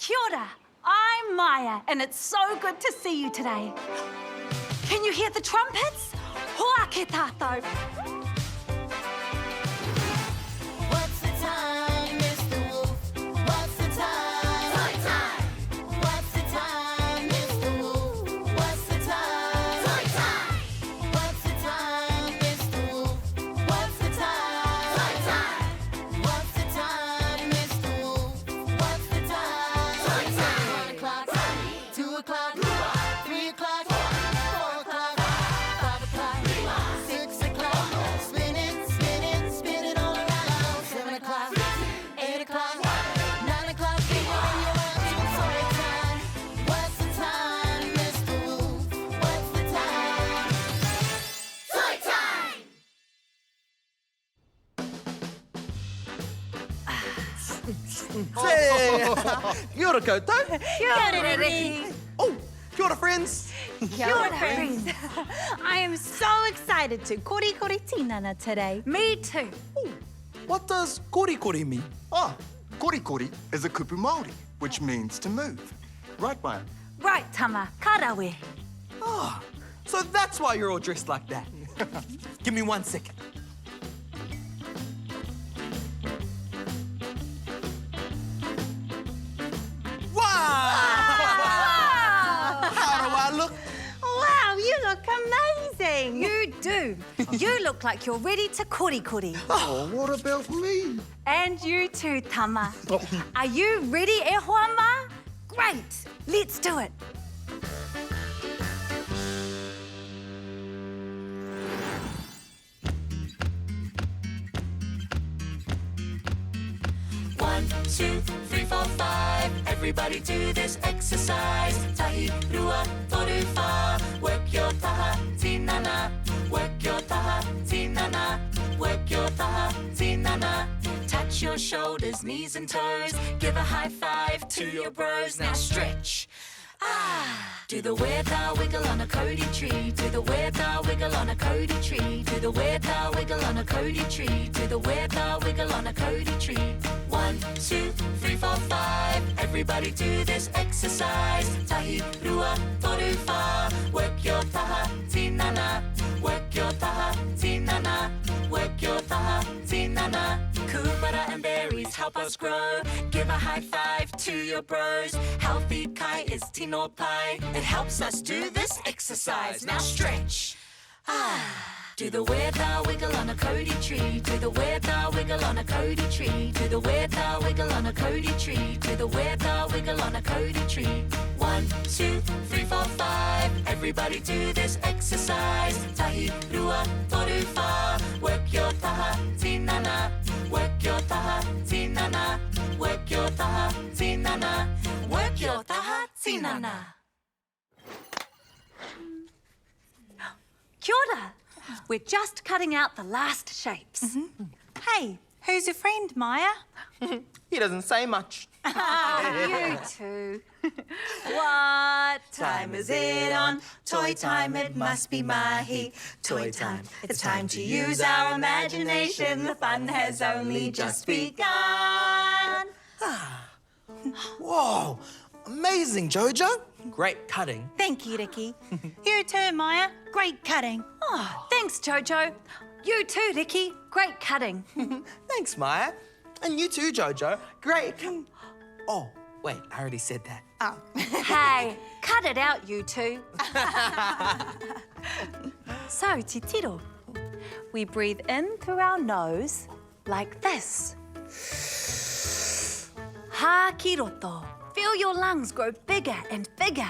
Kia ora, I'm Māia, and it's so good to see you today. Can you hear the trumpets? Hoa ke tātou. What's the time, Mr. Wolf? What's the time? Toy time! What's the time, Mr. Wolf? What's the time? Toy time! What's the time, Mr. Wolf? What's the time? Toy time! What's the time, Mr. Wolf? What's the time? Toy time! 1 o'clock, 2 o'clock, 3 o'clock, 4 o'clock, 5 o'clock, 6 o'clock. Spin it all around. 7 o'clock, 8 o'clock, 9 o'clock. When you're up to toy time. What's the time, Mr. Wolf? What's the time? Toy time! Hey! Kia ora koutou. Kia ora, Riki. Oh, kia ora, friends. Kia ora, friends. I am so excited to Korikori Tinana today. Me too. What does Korikori mean? Ah, Korikori is a kupu Māori, which means to move. Right, Māia? Right, Tama, karawe. Ah, so that's why you're all dressed like that. Give me 1 second. Wow! How do I look? Wow, you look amazing. You do. You look like you're ready to korikori. Oh, what about me? And you too, Tama. Are you ready, e hoama? Great. Let's do it. One, 2, 3, 4, 5. Everybody do this exercise. Tahi, rua, toru, wha. Work your taha, tinana. Work your taha, tinana. Work your taha, tinana. Touch your shoulders, knees and toes. Give a high five to your bros. Now stretch. Do the weather wiggle on a Cody tree. Do the weather wiggle on a Cody tree. Do the weather wiggle on a Cody tree. Do the weather wiggle on a Cody tree. 1, 2, 3, 4, 5. Everybody do this exercise. Tahi, rua, toru, wha. Work your taha, tinana. Work your taha, tinana. Work your taha, tinana. Kumara and berries help us grow. Give a high five to your bros. Healthy kai is tino pai. It helps us do this exercise. Now stretch. Do the weather wiggle on a Cody tree. Do the weather wiggle on a Cody tree. Do the weather wiggle on a Cody tree. Do the weather wiggle on a Cody tree. 1, 2, 3, 4, 5. Everybody do this exercise. Tahi, rua, toru, wha. Work your taha, tinana. Work your taha, tinana. Work your taha, tinana. Work your taha, tinana. Kia ora. We're just cutting out the last shapes. Hey, who's your friend, Māia? He doesn't say much. You too. What time is it on? Toy time, it must be mahi. Toy time, it's time to use our imagination. The fun has only just begun. Whoa, amazing, Jojo. Great cutting. Thank you, Riki. You too, Māia. Great cutting. Oh, thanks, Jojo. You too, Riki. Great cutting. Thanks, Māia. And you too, Jojo. Great. Oh, wait, I already said that. Oh. Hey, cut it out, you two. So, titiro. We breathe in through our nose like this. Hakiroto. Feel your lungs grow bigger and bigger.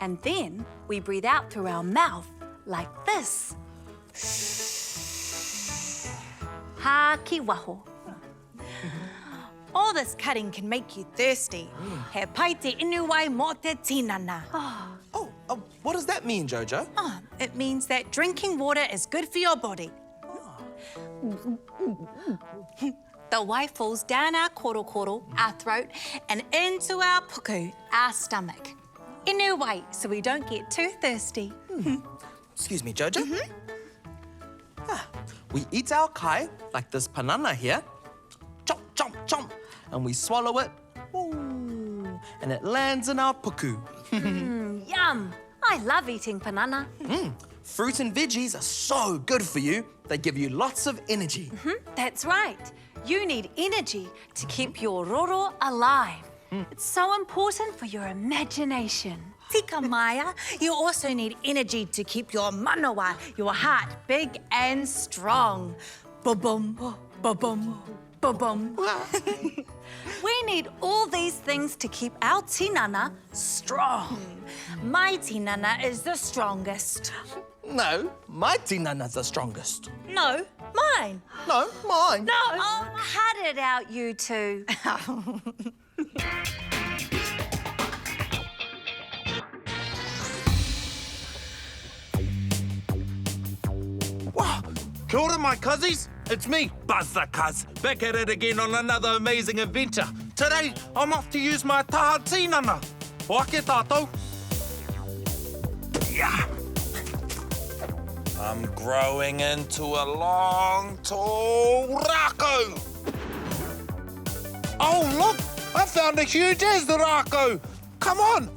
And then we breathe out through our mouth like this. Hakiwaho. All this cutting can make you thirsty. He pai te inuwai mo te tinana. Oh, what does that mean, Jojo? It means that drinking water is good for your body. The wai falls down our korokoro, our throat, and into our puku, our stomach. Inuwai, so we don't get too thirsty. Excuse me, Jojo. We eat our kai, like this panana here. Chomp, chomp, chomp. And we swallow it. Ooh. and it lands in our puku. Yum! I love eating banana. Fruit and veggies are so good for you. They give you lots of energy. That's right. You need energy to keep your roro alive. It's so important for your imagination. Tika Māia, you also need energy to keep your manawa, your heart, big and strong. Ba-bum, ba-bum, ba-bum. We need all these things to keep our tinana strong. My tinana is the strongest. No, my tinana's the strongest. No, mine. No, mine. No. Oh, cut it out, you two. Wow. Kia ora, my cuzzies. It's me, Buzz the Cuzz, back at it again on another amazing adventure. Today, I'm off to use my taha tinana. Wake tātou. Yeah. I'm growing into a long, tall rako. Oh, look, I found a huge rako. Come on.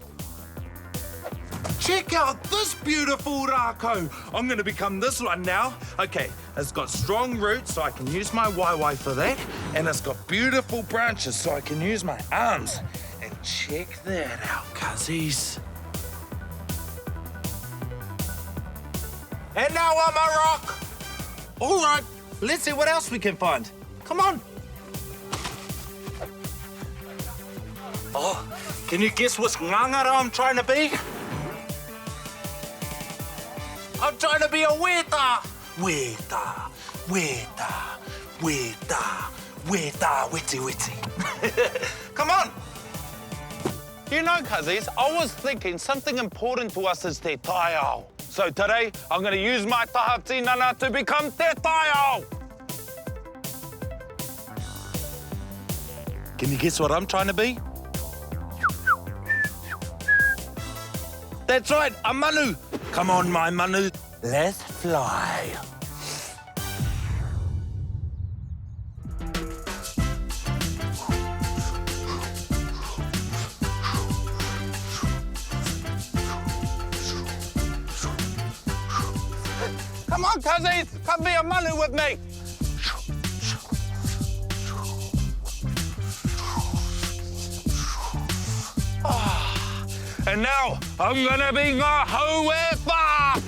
Check out this beautiful rako. I'm going to become this one now. Okay, it's got strong roots, so I can use my waiwai for that. And it's got beautiful branches, so I can use my arms. And check that out, cuzzies. And now I'm a rock. All right, let's see what else we can find. Come on. Oh, can you guess which ngangara I'm trying to be? I'm trying to be a weta. Weta, weta, weta, weta, witty, witty. Come on. You know, cuzzies, I was thinking something important to us is te taiao. So today, I'm going to use my taha tinana to become te taiao. Can you guess what I'm trying to be? That's right, a manu. Come on, my manu. Let's fly. Come on, cuzzies, come be a manu with me. And now, I'm gonna be ngā hauepa!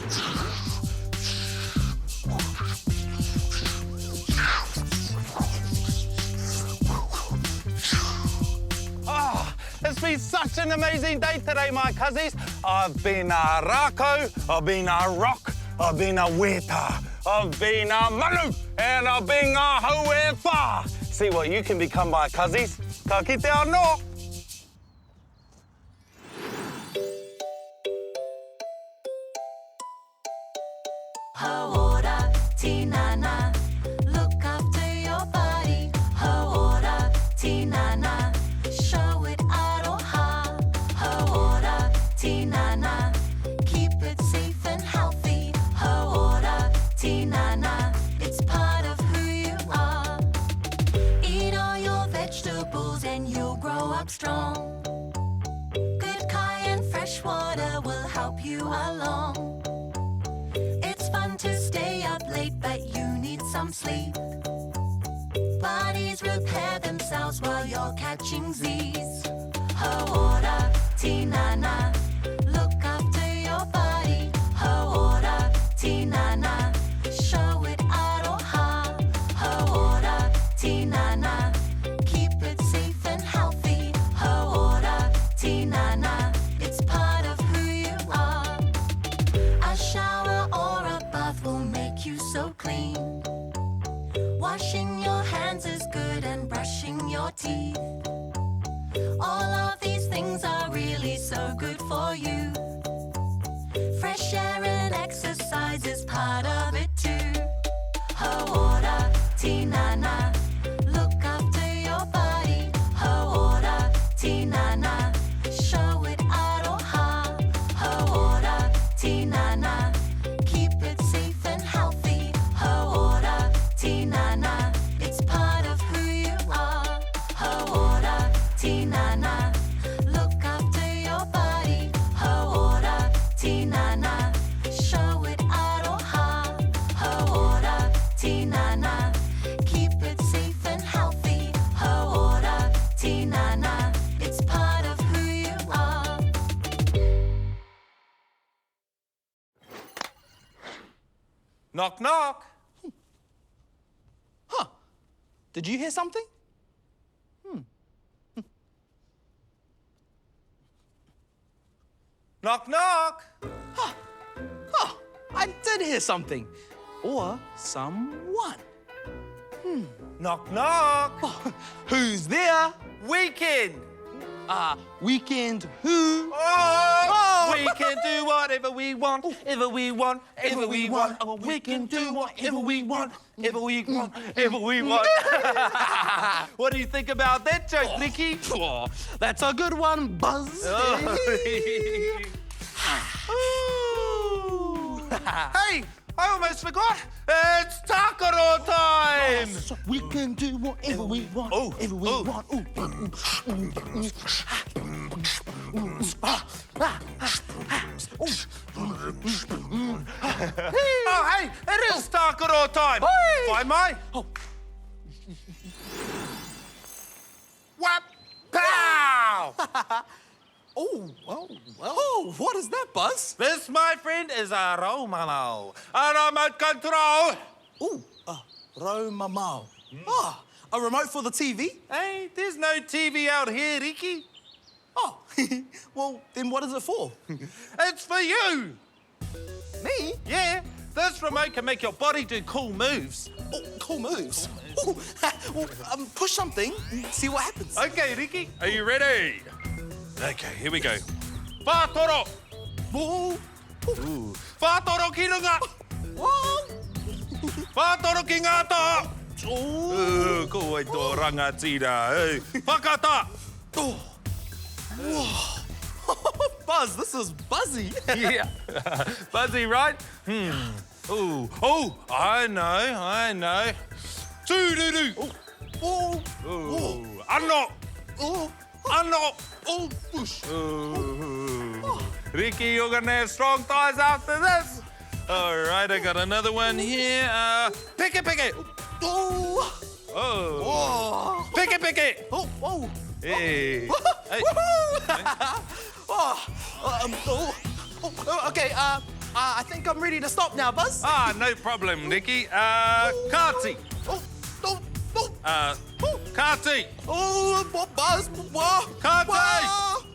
Oh, it's been such an amazing day today, my cuzzies. I've been a rako, I've been a rock, I've been a weta, I've been a manu, and I've been a hauepa. See what you can become, my cuzzies. Ka kite anō. Hauora, Tinana, look after your body. Hauora, Tinana, show it aroha. Hauora, Tinana, keep it safe and healthy. Hauora, Tinana, it's part of who you are. Eat all your vegetables and you'll grow up strong. Good kai and fresh water will help you along. To stay up late, but you need some sleep. Bodies repair themselves while you're catching Z's. Hauora, Tinana, look after your body. Hauora, Tinana, show it aroha. Hauora, Tinana, keep it safe and healthy. Hauora, Tinana, it's part of who you are. A shower or a bath will make you so clean. Washing your hands is good and brushing your teeth. All of these things are really so good for you. Fresh air and exercise is part of it too. Hauora, Tinana, look after your body. Hauora, Tinana, show it aroha. Hauora, Tinana, keep it safe and healthy. Hauora, Tinana, it's part of who you are. Hauora, Knock, knock. Huh. Did you hear something? Knock, knock. Oh, I did hear something. Or someone. Knock, knock. Oh, who's there? Weekend. Weekend who? Oh, we can do whatever we want, ever we want, ever we want. Oh, we can do whatever we want, ever we want, ever we want. What do you think about that joke, Riki? Oh, that's a good one, Buzz. Hey, I almost forgot. It's Takaro time. So we can do whatever we want, ever we want. Oh, hey, it is Takaro time. Bye, Mai. Whap, pow. Oh, what is that, Buzz? This, my friend, is a Romano. A remote control. Romamau. A remote for the TV? Hey, there's no TV out here, Riki. Oh, well, then what is it for? It's for you. Me? Yeah, this remote can make your body do cool moves. Oh, cool moves. Oh, well, push something, see what happens. Okay, Riki, are you ready? Okay, here we go. Whātoro. Oh, Whātoro ki runga. Whātoro ki ngā tā. Ko ai tō rangatira. Whakata. Buzz, this is buzzy. Yeah. Buzzy, right? Oh, I know. Tūruru. Anno. Anno. Push. Riki, you're gonna have strong thighs after this. All right, I got another one here. Pick it. Oh. Pick it. Oh. Hey. Hey. Okay, I think I'm ready to stop now, Buzz. No problem, Riki. Kati. Kati. Buzz. Kati.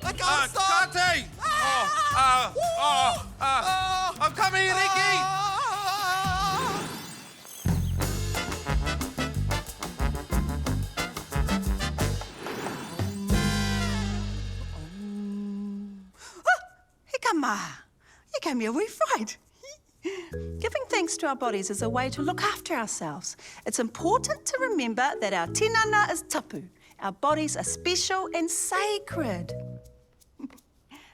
I can't stop. Kati. I'm coming, Riki. Hikama, you gave me a wee fright. Giving thanks to our bodies is a way to look after ourselves. It's important to remember that our tinana is tapu. Our bodies are special and sacred.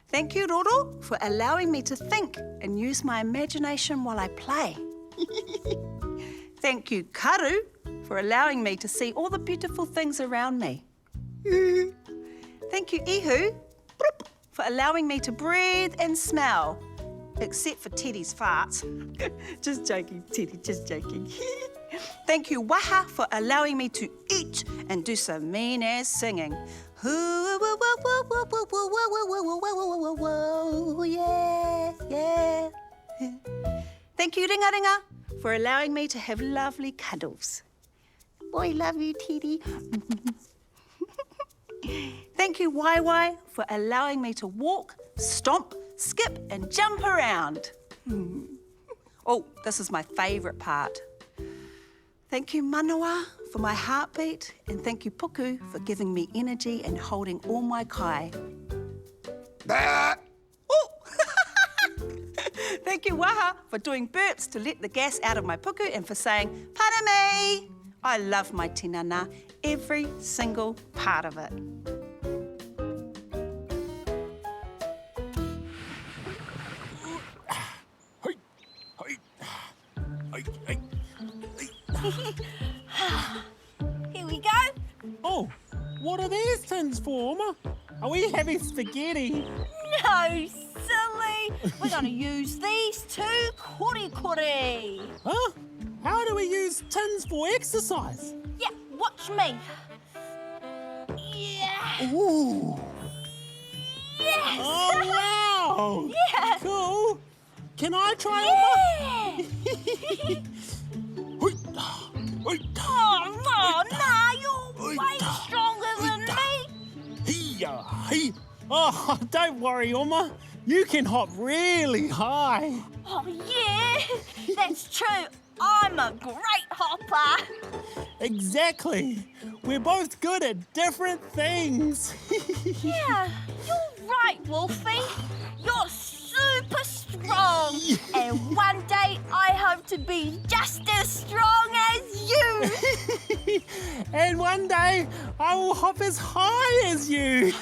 Thank you, Roro, for allowing me to think and use my imagination while I play. Thank you, Karu, for allowing me to see all the beautiful things around me. Thank you, Ihu, for allowing me to breathe and smell. Except for Teddy's farts. Just joking, Teddy, just joking. Thank you, Waha, for allowing me to eat and do some mean-ass singing. Yeah. Thank you, Ringa Ringa, for allowing me to have lovely cuddles. Boy, love you, Teddy. Thank you, Wai Wai, for allowing me to walk, stomp, skip and jump around. Oh, this is my favourite part. Thank you, Manawa, for my heartbeat, and thank you, Puku, for giving me energy and holding all my kai. Oh! Thank you, Waha, for doing burps to let the gas out of my puku and for saying, "Para me." I love my tinana, every single part of it. Here we go. Oh, what are these tins for, Ma? Are we having spaghetti? No, silly. We're going to use these two Korikori. Huh? How do we use tins for exercise? Yeah, watch me. Yeah. Ooh. Yes. Oh, wow. Yeah. Cool. Can I try Yeah. Oh, nah, you're way stronger than me. Oh, don't worry, Oma. You can hop really high. Oh, yeah, that's true. I'm a great hopper. Exactly. We're both good at different things. Yeah, you're right, Wolfie. You're super strong. And one day I hope to be just as strong as you. And one day I will hop as high as you.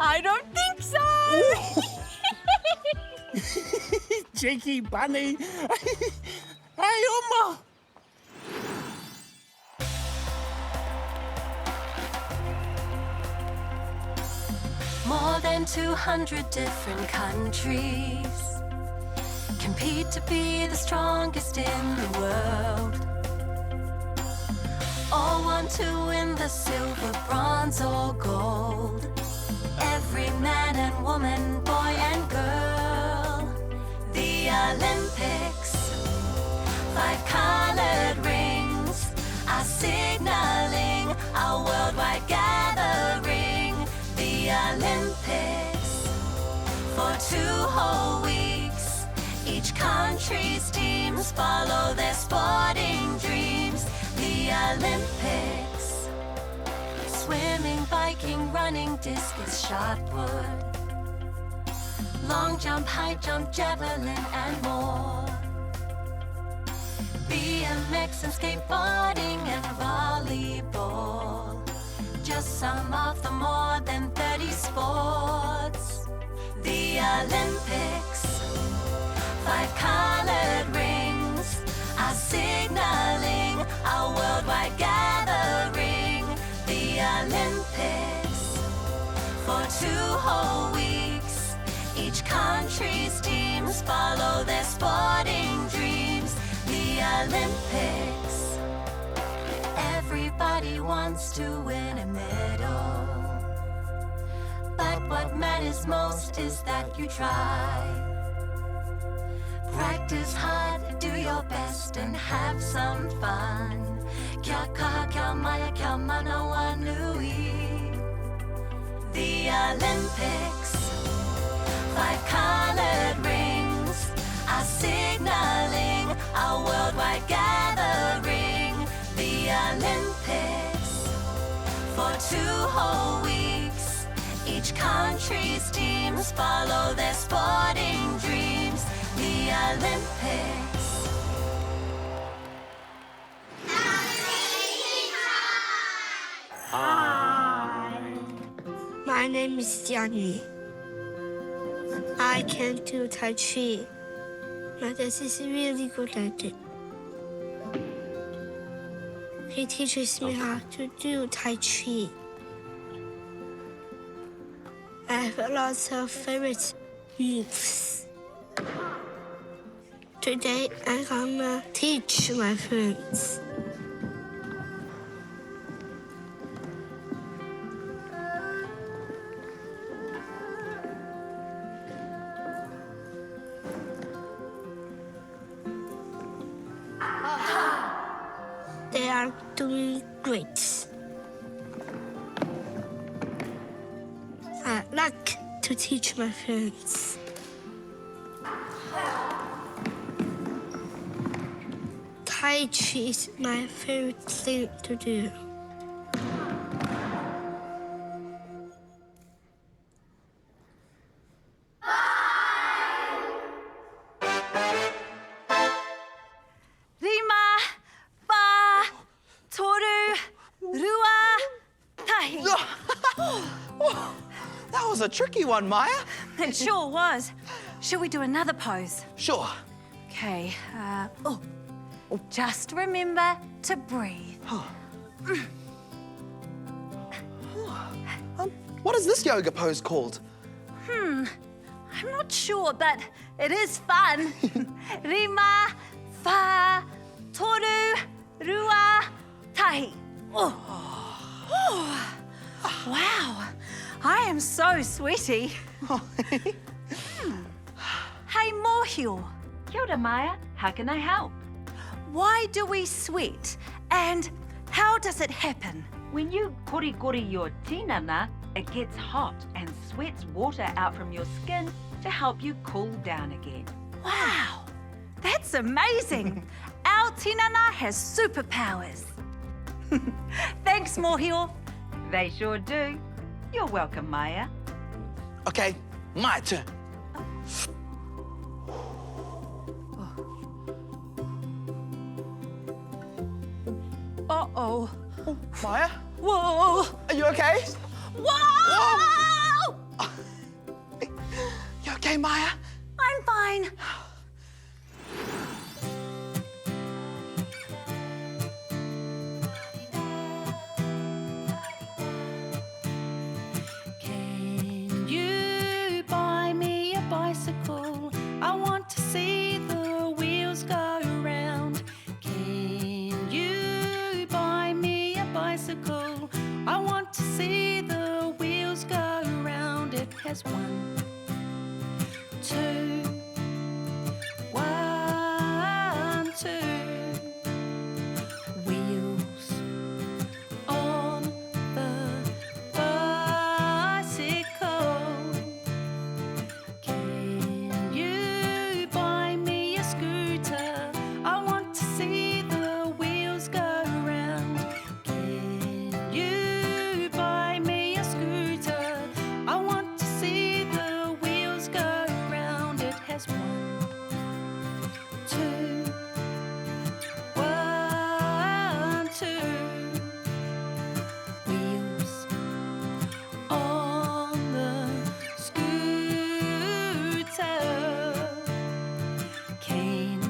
I don't think so. Cheeky bunny. Hey, Oma. More than 200 different countries compete to be the strongest in the world. All want to win the silver, bronze or gold. Every man and woman, boy and girl. The Olympics, 5 colored rings are signaling a worldwide gathering. The Olympics, for 2 whole weeks, each country's teams follow their sporting dreams. The Olympics, swimming, biking, running, discus, shot put, long jump, high jump, javelin and more. BMX and skateboarding and volleyball, just some of the more than 30 sports. The Olympics, 5 colored rings are signaling a worldwide gathering. The Olympics, for 2 whole weeks, each country's teams follow their sporting dreams. The Olympics, everybody wants to win a medal, but what matters most is that you try. Practice hard, do your best and have some fun. Kia kaha, kia Māia, kia manawa nui. The Olympics, 5 colored rings are signaling a worldwide gathering. The Olympics, for 2 whole weeks, each country's teams follow their sporting dreams. The Olympics. My name is Jiang. I can do Tai Chi. My dad is really good at it. He teaches me how to do Tai Chi. I have lots of favorite moves. Today, I'm gonna teach my friends. They are doing great. I like to teach my friends. Tai Chi is my favorite thing to do. Rima, ba, toru, rua, tahi. That was a tricky one, Māia. It sure was. Shall we do another pose? Sure. Okay. Just remember to breathe. What is this yoga pose called? I'm not sure, but it is fun. Rima, fa, toru, rua, tahi. Wow, I am so sweaty. Hey, Mōhio. Kia ora, Māia. How can I help? Why do we sweat? And how does it happen? When you korikori your tinana, it gets hot and sweats water out from your skin to help you cool down again. Wow, that's amazing. Our tinana has superpowers. Thanks, Mōhio. They sure do. You're welcome, Māia. Okay, my turn. Uh-oh. Māia, Whoa. are you okay? Whoa! You okay, Māia? I'm fine. Can you buy me a bicycle? I want to see the wheels go round. Can you buy me a bicycle? I want to see the wheels go round. It has 1, 2, 1, 2 wheels on the bicycle. Can you buy me a scooter? I want to see the wheels go round. Can you buy me a scooter? I want to see the wheels go round. It has 1, 2, 1, 2 wheels on the scooter. Can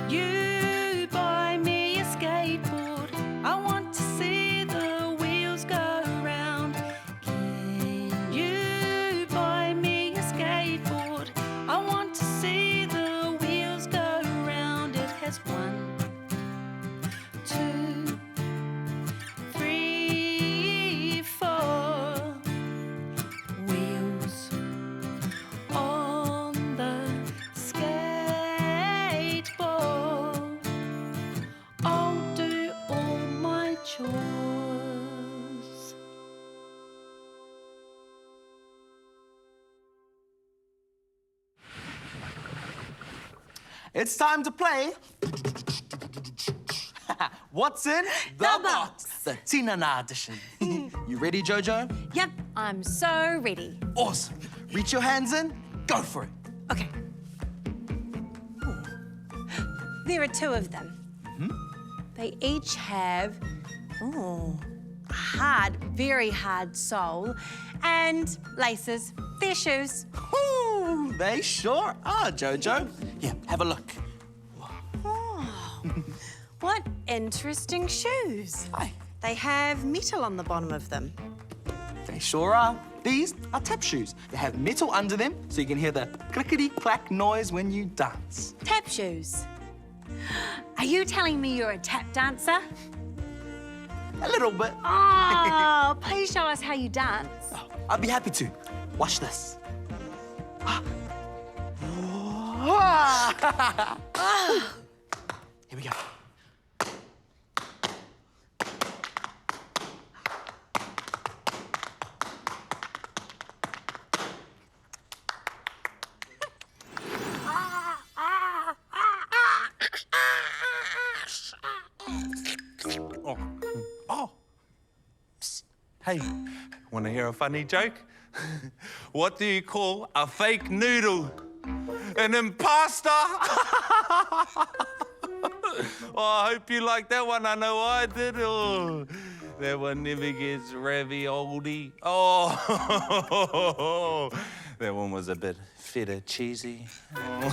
you buy me a skateboard? I want to see the wheels go round. Can you buy me a skateboard? I want to see the wheels go round. It has 1, 2, 3, 4 wheels on the skateboard. I'll do all my chores. It's time to play. What's in the box? The Tinana edition. You ready, Jojo? Yep, I'm so ready. Awesome. Reach your hands in. Go for it. Okay. There are 2 of them. They each have, a hard, very hard sole and laces. They're shoes. Ooh, they sure are, Jojo. Here, have a look. What interesting shoes. Hi. They have metal on the bottom of them. They sure are. These are tap shoes. They have metal under them so you can hear the clickety-clack noise when you dance. Tap shoes. Are you telling me you're a tap dancer? A little bit. Oh, please show us how you dance. Oh, I'll be happy to. Watch this. Here we go. Oh. Psst. Hey, want to hear a funny joke? What do you call a fake noodle? An imposter! Oh, I hope you like that one. I know I did. Oh, that one never gets ravioli. Oh, that one was a bit feta cheesy. Oh.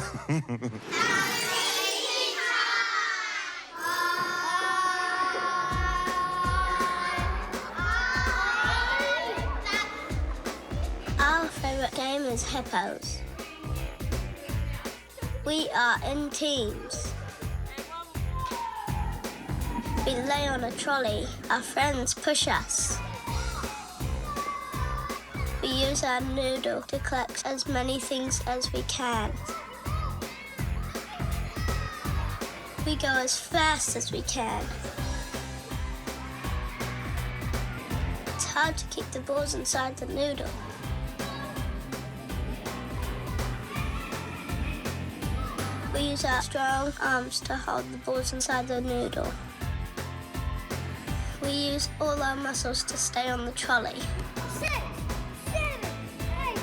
Our favourite game is hippos. We are in teams. We lay on a trolley. Our friends push us. We use our noodle to collect as many things as we can. We go as fast as we can. It's hard to keep the balls inside the noodle. We use our strong arms to hold the balls inside the noodle. We use all our muscles to stay on the trolley. 6, 7, 8, 9.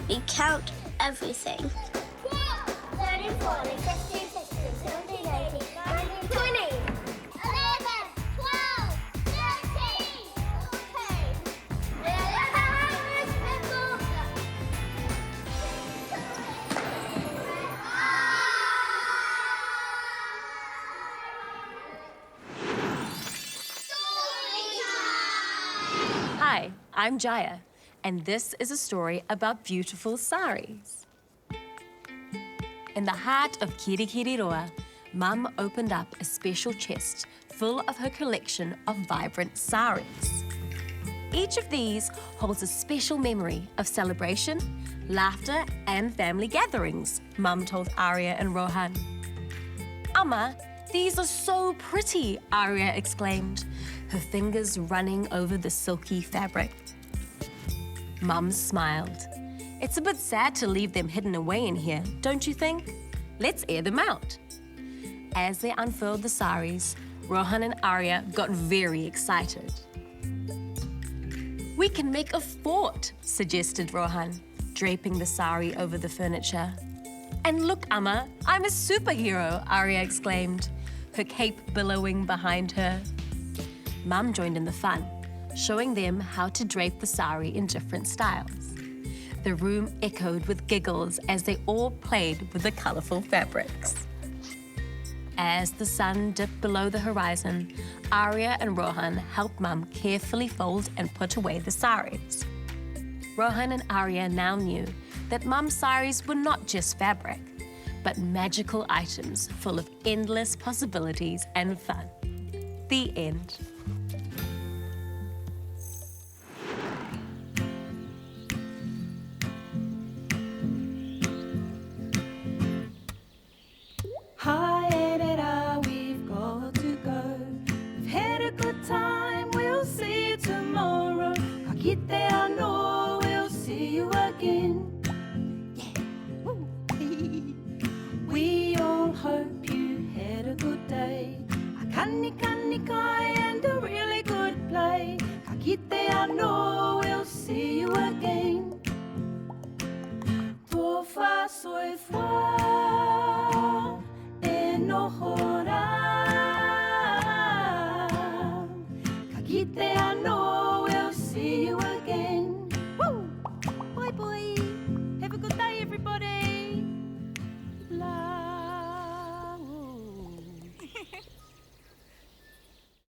We count everything. 12, 13, 14, 15, 16, 17, 18, 19, 20. 11, 12, 13. Okay. Hi, I'm Jaya, and this is a story about beautiful saris. In the heart of Korikori, Mum opened up a special chest full of her collection of vibrant saris. Each of these holds a special memory of celebration, laughter, and family gatherings, Mum told Aria and Rohan. Amma, these are so pretty, Aria exclaimed, her fingers running over the silky fabric. Mum smiled. It's a bit sad to leave them hidden away in here, don't you think? Let's air them out. As they unfurled the saris, Rohan and Aria got very excited. We can make a fort, suggested Rohan, draping the sari over the furniture. And look, Amma, I'm a superhero, Aria exclaimed, her cape billowing behind her. Mum joined in the fun, showing them how to drape the sari in different styles. The room echoed with giggles as they all played with the colourful fabrics. As the sun dipped below the horizon, Aria and Rohan helped Mum carefully fold and put away the saris. Rohan and Aria now knew that Mum's saris were not just fabric, but magical items full of endless possibilities and fun. The end. Hi, Edita, we've got to go. We've had a good time, we'll see you tomorrow. I'll get there, no, we'll see you again.